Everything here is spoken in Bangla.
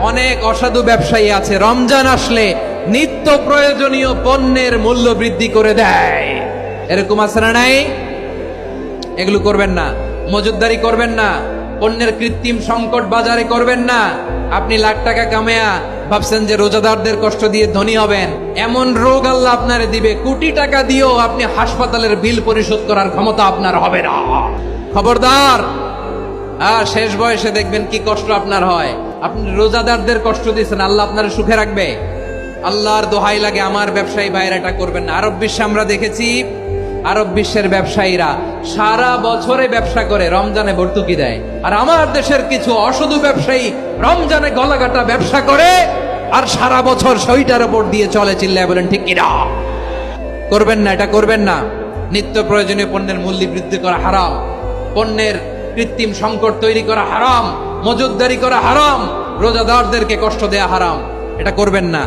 অনেক অসাধু ব্যবসায়ী আছে রমজান আসলে নিত্য প্রয়োজনীয় পণ্যের মূল্য বৃদ্ধি করে দেয়। এরকম আছে না নাই? এগুলো করবেন না, মজুতদারি করবেন না, পণ্যের কৃত্রিম সংকট বাজারে করবেন না। আপনি লাখ টাকা কামায়া ভাবছেন যে রোজাদারদের কষ্ট দিয়ে ধনী হবেন, এমন রোগ আল্লাহ আপনারে দিবে, কোটি টাকা দিয়েও আপনি হাসপাতালের বিল পরিশোধ করার ক্ষমতা আপনার হবে না। খবরদার। শেষ বয়সে দেখবেন কি কষ্ট আপনার হয়। আপনি রোজাদারদের কষ্ট দিচ্ছেন, আল্লাহ আপনার সুখে রাখবে? আল্লাহর দোহাই লাগে আমার ব্যবসায়ী ভাইয়েরা এটা করবেন না। আরব বিশ্বে আমরা দেখেছি, আরব বিশ্বের ব্যবসায়ীরা সারা বছরে ব্যবসা করে, রমজানে ভর্তুকি দেয়। আর আমার দেশের কিছু অসাধু ব্যবসায়ী রমজানে গলাকাটা ব্যবসা করে আর সারা বছর সইটার উপর দিয়ে চলে। চিল্লায় বলেন ঠিক কিনা? করবেন না, এটা করবেন না। নিত্য প্রয়োজনীয় পণ্যের মূল্য বৃদ্ধি করা হারাম, পণ্যের কৃত্রিম সংকট তৈরি করা হারাম, মজুতদারি করা হারাম, রোজাদারদেরকে কষ্ট দেয়া হারাম। এটা করবেন না।